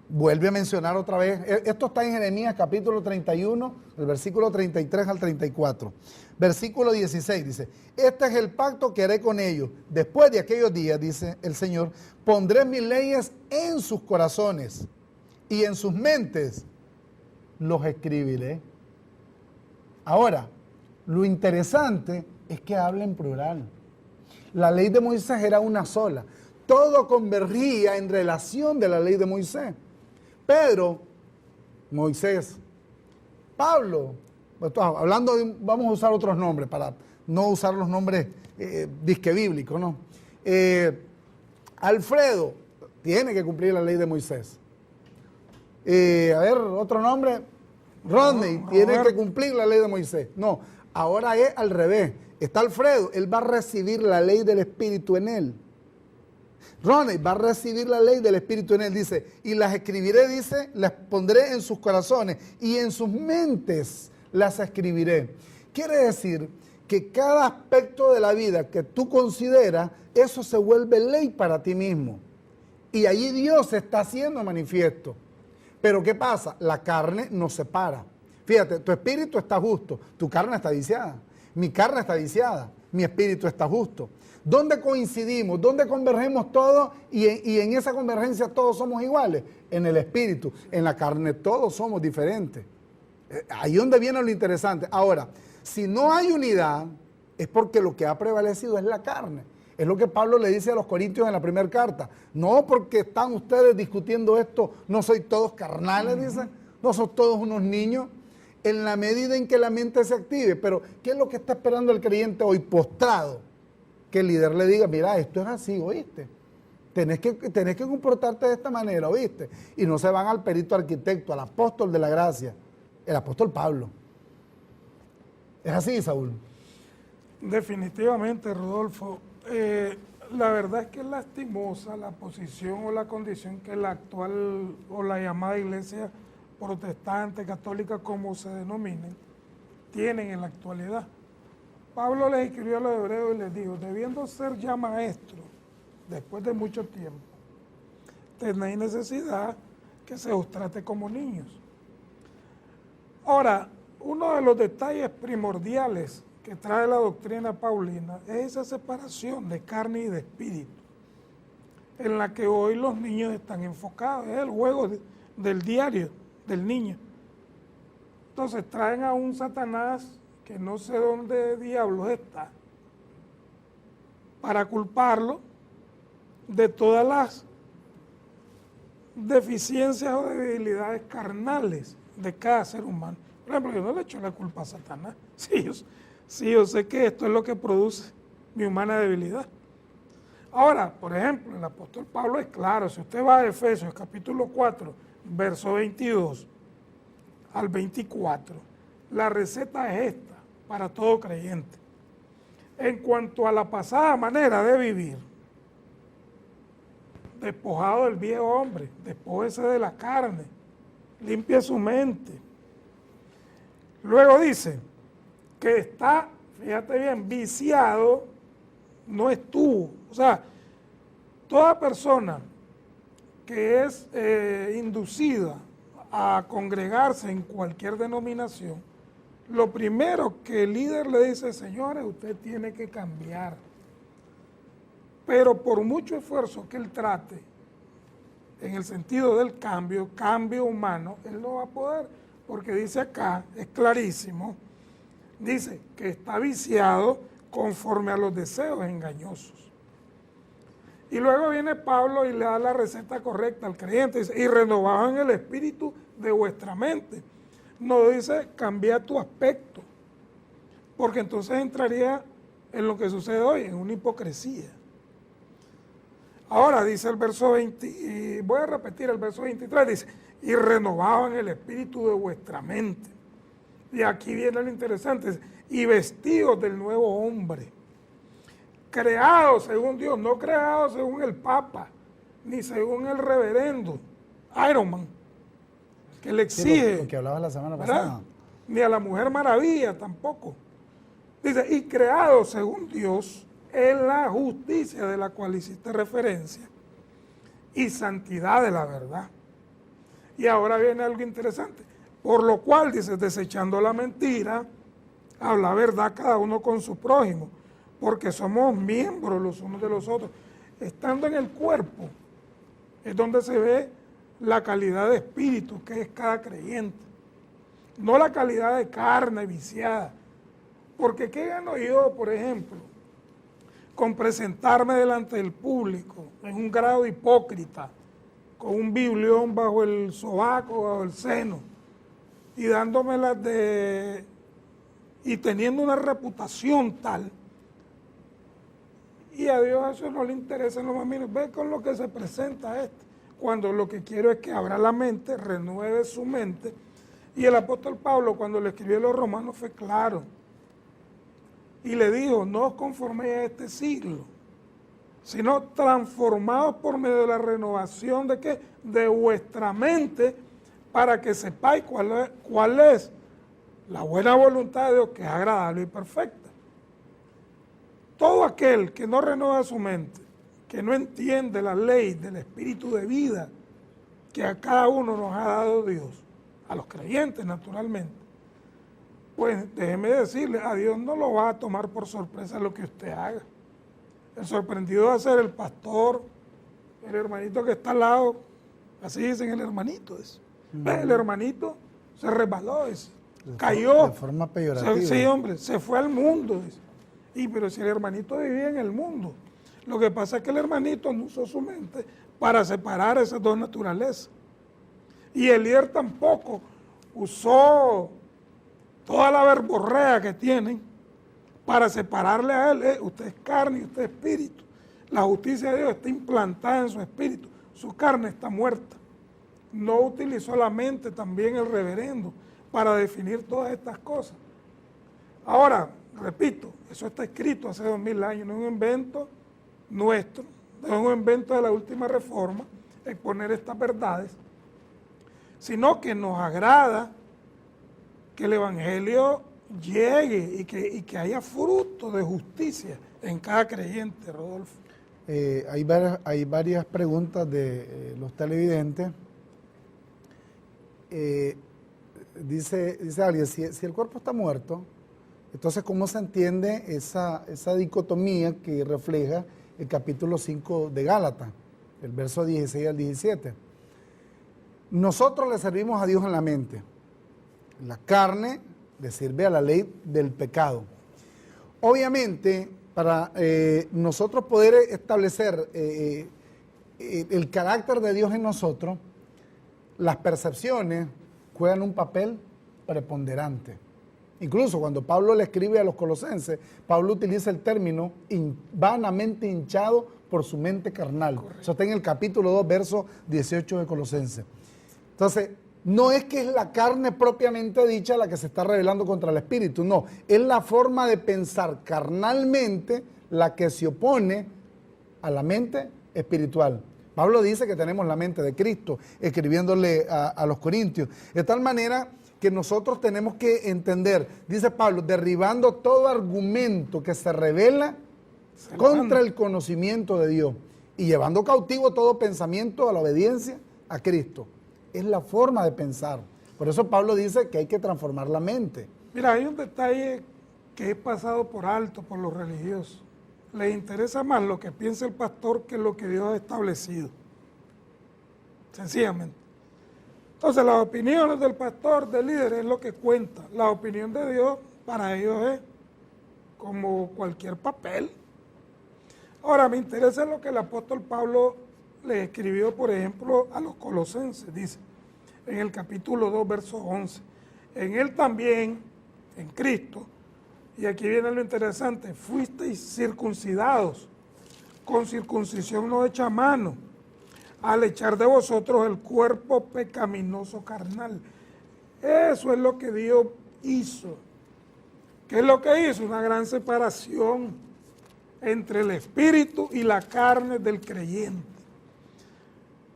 Vuelve a mencionar otra vez, esto está en Jeremías capítulo 31, el versículo 33 al 34. Versículo 16 dice, este es el pacto que haré con ellos. Después de aquellos días, dice el Señor, pondré mis leyes en sus corazones y en sus mentes los escribiré. Ahora, lo interesante es que habla en plural. La ley de Moisés era una sola. Todo convergía en relación de la ley de Moisés. Pedro, Moisés, Pablo, hablando vamos a usar otros nombres para no usar los nombres disque bíblicos, ¿no? Alfredo tiene que cumplir la ley de Moisés. A ver, otro nombre, Rodney tiene que cumplir la ley de Moisés. No, ahora es al revés. Está Alfredo, él va a recibir la ley del Espíritu en él. Ronnie va a recibir la ley del Espíritu en él, dice, y las escribiré, dice, las pondré en sus corazones y en sus mentes las escribiré. Quiere decir que cada aspecto de la vida que tú consideras, eso se vuelve ley para ti mismo. Y allí Dios se está haciendo manifiesto. Pero ¿qué pasa? La carne nos separa. Fíjate, tu espíritu está justo, tu carne está viciada. Mi carne está viciada, mi espíritu está justo. ¿Dónde coincidimos? ¿Dónde convergemos todos? Y en esa convergencia todos somos iguales. En el espíritu, en la carne todos somos diferentes. Ahí es donde viene lo interesante. Ahora, si no hay unidad, es porque lo que ha prevalecido es la carne. Es lo que Pablo le dice a los corintios en la primera carta. No porque están ustedes discutiendo esto, no soy todos carnales, dice, no son todos unos niños, en la medida en que la mente se active. Pero, ¿qué es lo que está esperando el creyente hoy postrado? Que el líder le diga, mira, esto es así, ¿oíste? Tenés que comportarte de esta manera, ¿oíste? Y no se van al perito arquitecto, al apóstol de la gracia, el apóstol Pablo. ¿Es así, Saúl? Definitivamente, Rodolfo. La verdad es que es lastimosa la posición o la condición que la actual o la llamada iglesia protestante, católica, como se denominen, tienen en la actualidad. Pablo les escribió a los hebreos y les dijo, debiendo ser ya maestros, después de mucho tiempo, tenéis necesidad que se os trate como niños. Ahora, uno de los detalles primordiales que trae la doctrina paulina es esa separación de carne y de espíritu, en la que hoy los niños están enfocados, es el juego del diario del niño. Entonces traen a un Satanás que no sé dónde diablos está, para culparlo de todas las deficiencias o debilidades carnales de cada ser humano. Por ejemplo, yo no le echo la culpa a Satanás. Sí, yo sé que esto es lo que produce mi humana debilidad. Ahora, por ejemplo, el apóstol Pablo es claro. Si usted va a Efesios capítulo 4, verso 22 al 24, la receta es esta para todo creyente. En cuanto a la pasada manera de vivir, despojado del viejo hombre, despójese de la carne, limpie su mente. Luego dice que está, fíjate bien, viciado, no estuvo. O sea, toda persona que es inducida a congregarse en cualquier denominación, lo primero que el líder le dice, señores, usted tiene que cambiar. Pero por mucho esfuerzo que él trate, en el sentido del cambio humano, él no va a poder, porque dice acá, es clarísimo, dice que está viciado conforme a los deseos engañosos. Y luego viene Pablo y le da la receta correcta al creyente, dice, y renovados en el espíritu de vuestra mente. No dice, cambia tu aspecto, porque entonces entraría en lo que sucede hoy, en una hipocresía. Ahora dice el verso 20, y voy a repetir el verso 23, dice, y renovados en el espíritu de vuestra mente. Y aquí viene lo interesante, dice, y vestidos del nuevo hombre, creados según Dios, no creados según el Papa, ni según el reverendo Iron Man, que le exige, lo que hablaba la semana pasada, ni a la Mujer Maravilla tampoco. Dice, y creados según Dios en la justicia de la cual hiciste referencia y santidad de la verdad. Y ahora viene algo interesante, por lo cual, dice, desechando la mentira, habla verdad cada uno con su prójimo, porque somos miembros los unos de los otros. Estando en el cuerpo es donde se ve la calidad de espíritu que es cada creyente, no la calidad de carne viciada. Porque ¿qué gano yo, por ejemplo, con presentarme delante del público en un grado hipócrita, con un biblión bajo el sobaco, bajo el seno, y dándomelas y teniendo una reputación tal? Y a Dios eso no le interesa en lo más mínimo. Ve con lo que se presenta cuando lo que quiero es que abra la mente, renueve su mente. Y el apóstol Pablo, cuando le escribió a los romanos, fue claro. Y le dijo, no os conforméis a este siglo, sino transformados por medio de la renovación ¿de qué? De vuestra mente, para que sepáis cuál es la buena voluntad de Dios, que es agradable y perfecta. Todo aquel que no renueva su mente, que no entiende la ley del espíritu de vida que a cada uno nos ha dado Dios, a los creyentes naturalmente, pues déjeme decirle, a Dios no lo va a tomar por sorpresa lo que usted haga. El sorprendido va a ser el pastor, el hermanito que está al lado, así dicen el hermanito. El hermanito se resbaló, cayó. De forma peyorativa. Sí, hombre, se fue al mundo. Pero si el hermanito vivía en el mundo, Lo que pasa es que el hermanito no usó su mente para separar esas dos naturalezas. Y el líder tampoco usó toda la verborrea que tienen para separarle a él. Usted es carne y usted es espíritu. La justicia de Dios está implantada en su espíritu. Su carne está muerta. No utilizó la mente también el reverendo para definir todas estas cosas. Ahora, repito, eso está escrito hace 2000 años, no es un invento nuestro, no es un invento de la última reforma, exponer estas verdades, sino que nos agrada que el Evangelio llegue y que haya fruto de justicia en cada creyente, Rodolfo. Hay varias preguntas de los televidentes. Dice alguien, si el cuerpo está muerto, entonces ¿cómo se entiende esa dicotomía que refleja el capítulo 5 de Gálatas, el verso 16 al 17? Nosotros le servimos a Dios en la mente. La carne le sirve a la ley del pecado. Obviamente, para nosotros poder establecer el carácter de Dios en nosotros, las percepciones juegan un papel preponderante. Incluso cuando Pablo le escribe a los colosenses, Pablo utiliza el término vanamente hinchado por su mente carnal. Correcto. Eso está en el capítulo 2, verso 18 de Colosenses. Entonces, no es que es la carne propiamente dicha la que se está rebelando contra el espíritu, no. Es la forma de pensar carnalmente la que se opone a la mente espiritual. Pablo dice que tenemos la mente de Cristo, escribiéndole a los Corintios. De tal manera que nosotros tenemos que entender, dice Pablo, derribando todo argumento que se revela contra el conocimiento de Dios y llevando cautivo todo pensamiento a la obediencia a Cristo. Es la forma de pensar. Por eso Pablo dice que hay que transformar la mente. Mira, hay un detalle que es pasado por alto por los religiosos. Les interesa más lo que piensa el pastor que lo que Dios ha establecido. Sencillamente. Entonces, las opiniones del pastor, del líder, es lo que cuenta. La opinión de Dios para ellos es como cualquier papel. Ahora, me interesa lo que el apóstol Pablo le escribió, por ejemplo, a los colosenses. Dice, en el capítulo 2, verso 11, en él también, en Cristo, y aquí viene lo interesante, fuisteis circuncidados, con circuncisión no hecha a mano, al echar de vosotros el cuerpo pecaminoso carnal. Eso es lo que Dios hizo. ¿Qué es lo que hizo? Una gran separación entre el espíritu y la carne del creyente.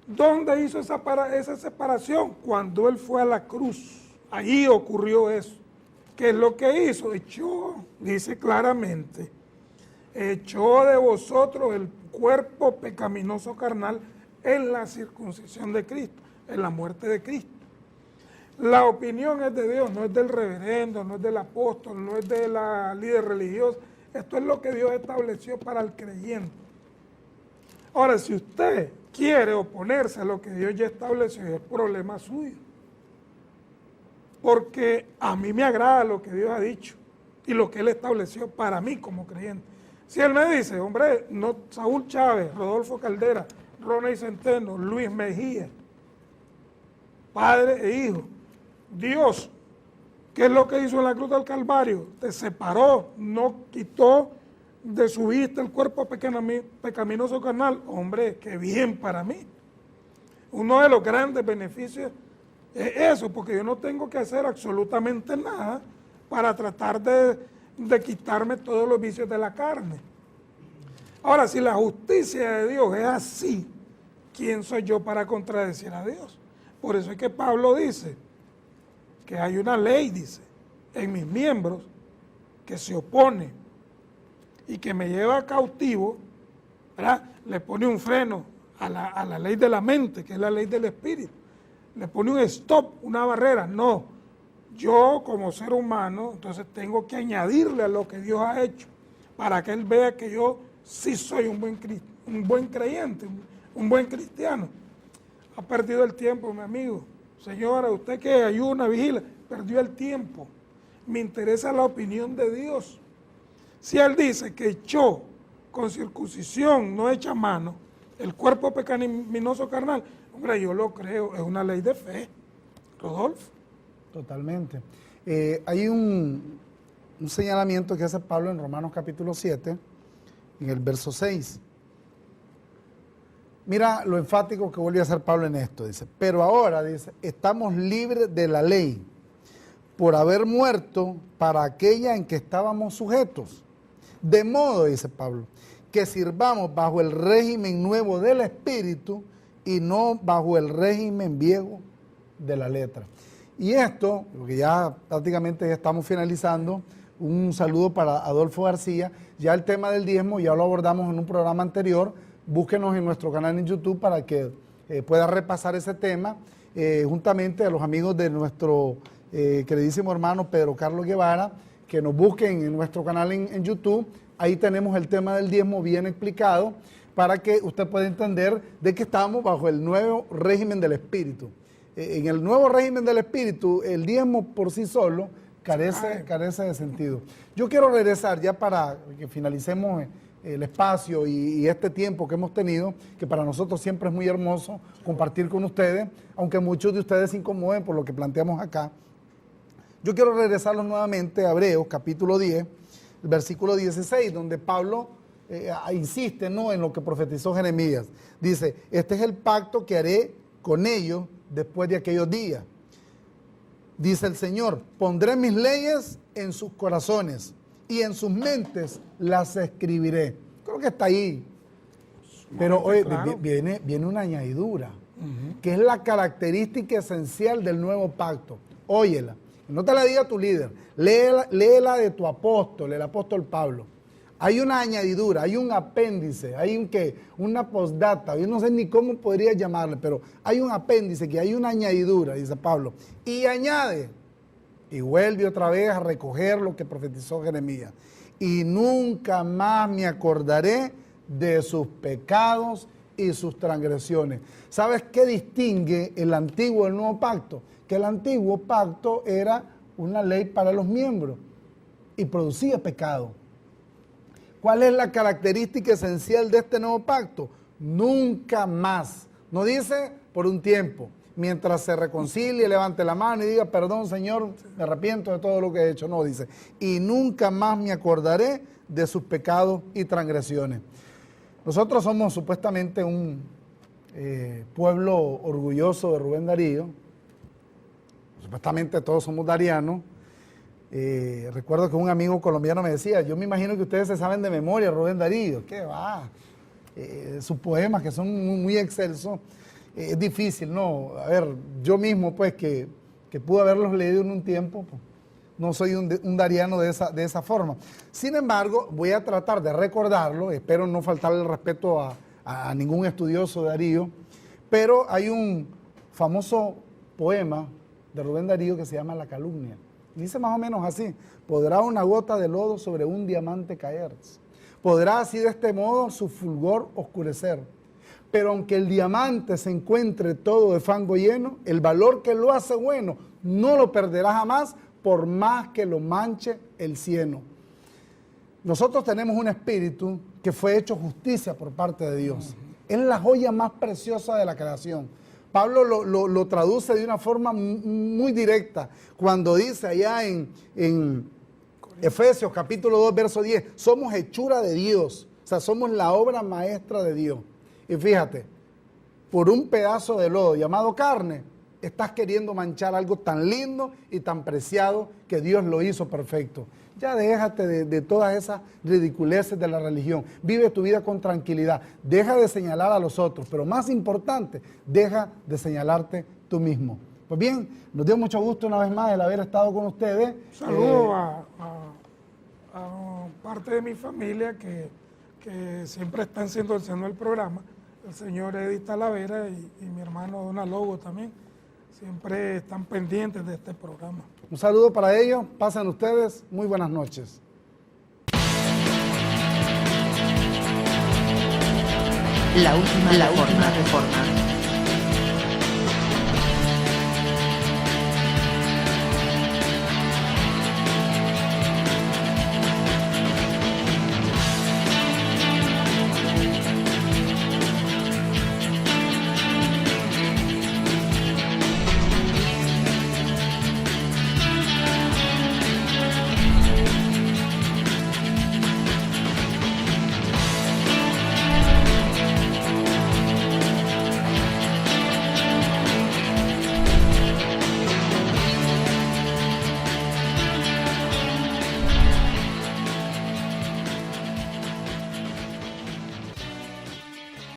¿Dónde hizo esa separación? Cuando Él fue a la cruz. Allí ocurrió eso. ¿Qué es lo que hizo? Echó, dice claramente, echó de vosotros el cuerpo pecaminoso carnal en la circuncisión de Cristo, en la muerte de Cristo. La opinión es de Dios, no es del reverendo, no es del apóstol, no es de la líder religiosa. Esto es lo que Dios estableció para el creyente. Ahora, si usted quiere oponerse a lo que Dios ya estableció, es problema suyo. Porque a mí me agrada lo que Dios ha dicho y lo que Él estableció para mí como creyente. Si Él me dice, hombre, no, Saúl Chávez, Rodolfo Caldera, Roney Centeno, Luis Mejía, padre e hijo, Dios, ¿qué es lo que hizo en la cruz del Calvario? Te separó, no quitó de su vista el cuerpo pecaminoso carnal. Hombre, qué bien para mí. Uno de los grandes beneficios es eso, porque yo no tengo que hacer absolutamente nada para tratar de quitarme todos los vicios de la carne. Ahora, si la justicia de Dios es así, ¿quién soy yo para contradecir a Dios? Por eso es que Pablo dice que hay una ley, dice, en mis miembros que se opone y que me lleva cautivo, ¿verdad? Le pone un freno a la ley de la mente, que es la ley del espíritu. Le pone un stop, una barrera. No, yo como ser humano, entonces tengo que añadirle a lo que Dios ha hecho para que Él vea que yo sí soy un buen creyente, un buen cristiano. Ha perdido el tiempo, mi amigo. Señora, usted que ayuna, vigila, perdió el tiempo. Me interesa la opinión de Dios. Si Él dice que echó con circuncisión no hecha a mano, el cuerpo pecaminoso carnal, hombre, yo lo creo, es una ley de fe, Rodolfo. Totalmente. Hay un señalamiento que hace Pablo en Romanos capítulo 7, en el verso 6. Mira lo enfático que vuelve a hacer Pablo en esto, dice, pero ahora, dice, estamos libres de la ley por haber muerto para aquella en que estábamos sujetos. De modo, dice Pablo, que sirvamos bajo el régimen nuevo del Espíritu y no bajo el régimen viejo de la letra. Y esto, porque ya prácticamente ya estamos finalizando, un saludo para Adolfo García, ya el tema del diezmo ya lo abordamos en un programa anterior, búsquenos en nuestro canal en YouTube para que pueda repasar ese tema, juntamente a los amigos de nuestro queridísimo hermano Pedro Carlos Guevara, que nos busquen en nuestro canal en YouTube, ahí tenemos el tema del diezmo bien explicado, para que usted pueda entender de que estamos bajo el nuevo régimen del Espíritu. En el nuevo régimen del Espíritu, el diezmo por sí solo carece de sentido. Yo quiero regresar ya para que finalicemos el espacio y este tiempo que hemos tenido, que para nosotros siempre es muy hermoso compartir con ustedes, aunque muchos de ustedes se incomoden por lo que planteamos acá. Yo quiero regresarlos nuevamente a Hebreos, capítulo 10, el versículo 16, donde Pablo insiste, ¿no?, en lo que profetizó Jeremías. Dice, este es el pacto que haré con ellos después de aquellos días. Dice el Señor, pondré mis leyes en sus corazones y en sus mentes las escribiré. Creo que está ahí. Pero hoy claro, viene una añadidura, que es la característica esencial del nuevo pacto. Óyela. No te la diga tu líder, léela de tu apóstol, el apóstol Pablo. Hay una añadidura, hay un apéndice, hay una postdata, yo no sé ni cómo podría llamarle, pero hay un apéndice, que hay una añadidura, dice Pablo. Y añade, y vuelve otra vez a recoger lo que profetizó Jeremías. Y nunca más me acordaré de sus pecados y sus transgresiones. ¿Sabes qué distingue el antiguo del nuevo pacto? Que el antiguo pacto era una ley para los miembros y producía pecado. ¿Cuál es la característica esencial de este nuevo pacto? Nunca más. No dice por un tiempo. Mientras se reconcilie, levante la mano y diga, perdón, Señor, me arrepiento de todo lo que he hecho. No, dice, y nunca más me acordaré de sus pecados y transgresiones. Nosotros somos supuestamente un pueblo orgulloso de Rubén Darío. Supuestamente todos somos darianos. Recuerdo que un amigo colombiano me decía, yo me imagino que ustedes se saben de memoria Rubén Darío. ¿Qué va? Sus poemas que son muy excelsos. Es difícil, ¿no? A ver, yo mismo, pues, que pude haberlos leído en un tiempo, pues, no soy un dariano de esa forma. Sin embargo, voy a tratar de recordarlo, espero no faltarle el respeto a ningún estudioso de Darío, pero hay un famoso poema de Rubén Darío que se llama La calumnia. Dice más o menos así, podrá una gota de lodo sobre un diamante caer, podrá así de este modo su fulgor oscurecer, pero aunque el diamante se encuentre todo de fango lleno, el valor que lo hace bueno no lo perderá jamás, por más que lo manche el cieno. Nosotros tenemos un espíritu que fue hecho justicia por parte de Dios. Es la joya más preciosa de la creación. Pablo lo traduce de una forma muy directa cuando dice allá en Efesios capítulo 2, verso 10, somos hechura de Dios, o sea, somos la obra maestra de Dios. Y fíjate, por un pedazo de lodo llamado carne, estás queriendo manchar algo tan lindo y tan preciado que Dios lo hizo perfecto. Ya déjate de todas esas ridiculeces de la religión. Vive tu vida con tranquilidad. Deja de señalar a los otros, pero más importante, deja de señalarte tú mismo. Pues bien, nos dio mucho gusto una vez más el haber estado con ustedes. Saludo a parte de mi familia que siempre están siendo el programa, el señor Edith Talavera y mi hermano Donald Lobo también. Siempre están pendientes de este programa. Un saludo para ellos, pasen ustedes, muy buenas noches. La última reforma.